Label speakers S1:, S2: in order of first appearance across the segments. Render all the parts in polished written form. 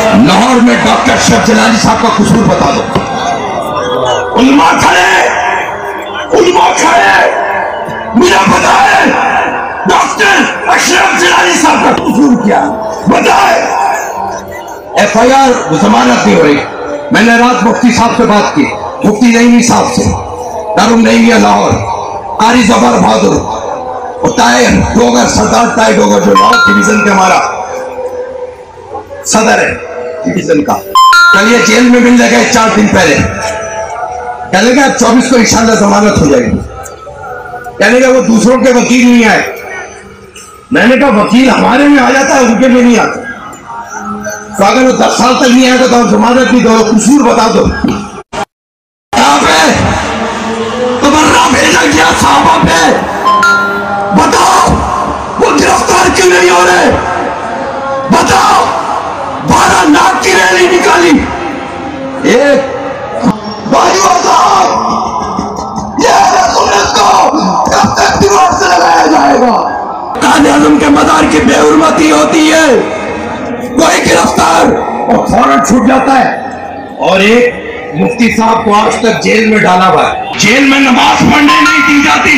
S1: लाहौर में डॉक्टर अशरफ जलाली साहब का कसूर बता दो। उलमा खड़े, मुझे बताए डॉक्टर अशरफ जलाली साहब का कसूर क्या बताए। FIR जमानत नहीं हो रही। मैंने रात मुफ्ती साहब से बात की, मुफ्ती नईमी साहब से, दारुल नईमिया लाहौर, कारी जफर बहादुर, डोगर सरदार ताए डोगर जो लाहौर डिवीजन के हमारा सदर है डिवीजन का, चलिए जेल में मिल जाएगा 4 दिन पहले। कहने का 24 को इंशाल्लाह जमानत हो जाएगी। कहने का वो दूसरों के वकील नहीं आए। मैंने कहा वकील हमारे में आ जाता है, उनके में नहीं आता। तो अगर वो 10 साल तक नहीं आएगा तो जमानत भी दो, कसूर बता दो। तो मर्रा भेजा गया साहबा पे, बताओ वो गिरफ्तार क्यों नहीं हो रहे? बताओ 12 लाख की रैली निकाली। एक भाइयों साहब, ये सुन्नत को कब तक दीवार से लगाया जाएगा? काज़ी आज़म के मदार की बेहुरमती होती है, कोई गिरफ्तार और फौरन छूट जाता है। और एक मुफ्ती साहब को आज तक जेल में डाला हुआ है, जेल में नमाज पढ़ने नहीं दी जाती।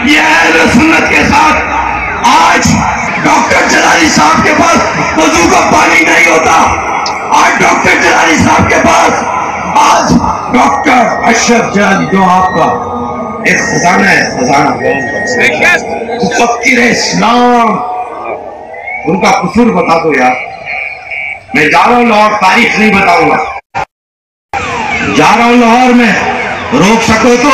S1: ये अहले सुन्नत के साथ आज डॉक्टर जलाली साहब के पास वजू का पानी नहीं होता। आज डॉक्टर जलाली साहब के पास, आज डॉक्टर अशरफ जलाली जो आपका एक खजाना है, खजाना मुफक्किर इस्लाम, उनका कसूर बता दो यार। मैं जा रहा हूं लाहौर, तारीख नहीं बताऊंगा, जा रहा हूं लाहौर में। रोक सको तो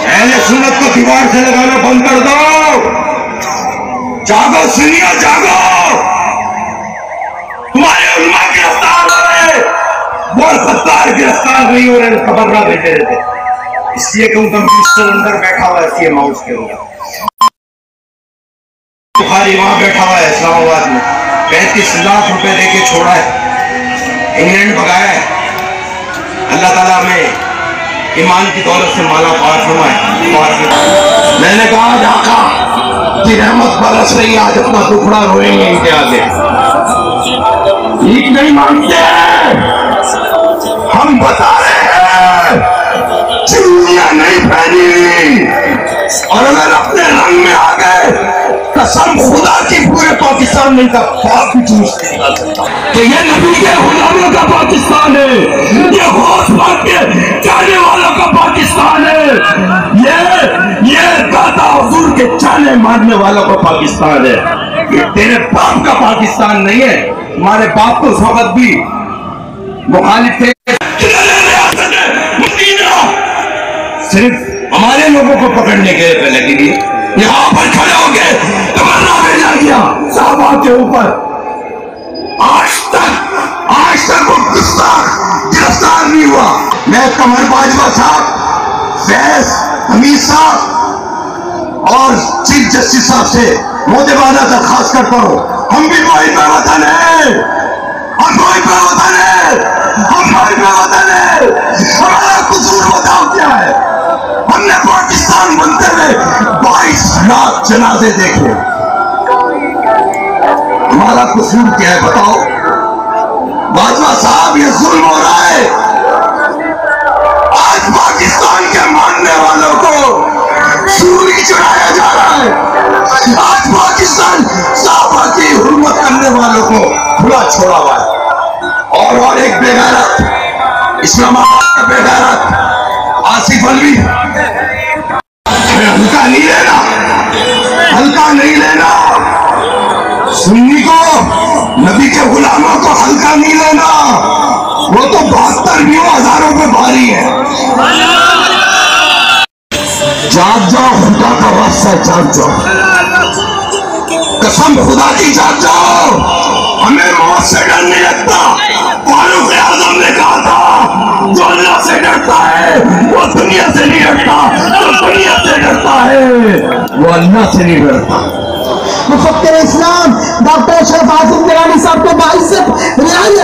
S1: अहले सुन्नत को दीवार से लगाना बंद कर दो। जागो सुनियो, जागो। तुम्हारे उलमा गिरफ्तार हो रहे, वो गद्दार गिरफ्तार नहीं हो रहे, खबर ना देते रहते। इसलिए कि उनका मिनिस्टर अंदर बैठा हुआ है सीएम हाउस के अंदर, बुखारी वहां बैठा हुआ है इस्लामाबाद में, 35 लाख रुपए देके छोड़ा है, इंग्लैंड भगाया है। अल्लाह ताला हमें ईमान की दौलत से माला पार फरमाए। मैंने कहा आका की रहमत बरस रही, आज अपना टुकड़ा रोएंगे इनके आगे। ठीक नहीं मानते, हम बता रहे हैं चुन्नियां नहीं पहनी, और अगर अपने रंग में आ गए, कसम खुदा की पूरे पाकिस्तान में इनका पाप भी जूस नहीं निकाल सकता। तो ये नबी के गुलामों का पाकिस्तान है, ये होश पाक के चाहने वालों का पाकिस्तान है, ये दादा हुजूर के चाहने मानने वालों का पाकिस्तान है। ये तेरे बाप का पाकिस्तान नहीं है। तुम्हारे बाप को उस वक्त भी मुखालिफ थे, सिर्फ हमारे लोगों को पकड़ने के लिए पहले के लिए यहाँ पर खड़े हो गए, तमन्ना भेजा गया साहबा के ऊपर। आज तक वो गिरफ्तार नहीं हुआ। मैं कमर बाजवा साहब, फैज हमीद साहब और चीफ जस्टिस साहब से मोदेबाना दरखास्त करता हूँ, हम भी वही पे वतन है, हमारा कसूर बताओ क्या है? हमने पाकिस्तान बनते हुए 22 लाख जनाजे देखे, हमारा कसूर क्या है बताओ? बाजवा साहब, ये जुल्म हो रहा है। आज पाकिस्तान के मानने वालों को सूली चढ़ाया जा रहा है। आज पाकिस्तान साहबा की हुर्मत करने वालों को खुला छोड़ा हुआ है। और एक बेगैरत, इस्लामाबाद का बेगैरत आसिफ अलवी, हल्का नहीं लेना, सुन्नी को, नबी के गुलामों को हल्का नहीं लेना। वो तो 72 हजारों पे भारी है। जाग जाओ, खुदा का वास्ता है, जाग जाओ, कसम खुदा की जाग जाओ। हमें मौत से डर नहीं लगता। फारूक आजम ने कहा था, जो अल्लाह से डरता है वो दुनिया से नहीं डरता, जो दुनिया से डरता है वो अल्लाह से नहीं डरता।
S2: मुफक्किर इस्लाम डॉक्टर अशरफ जलाली साहब को 22 से रिहाई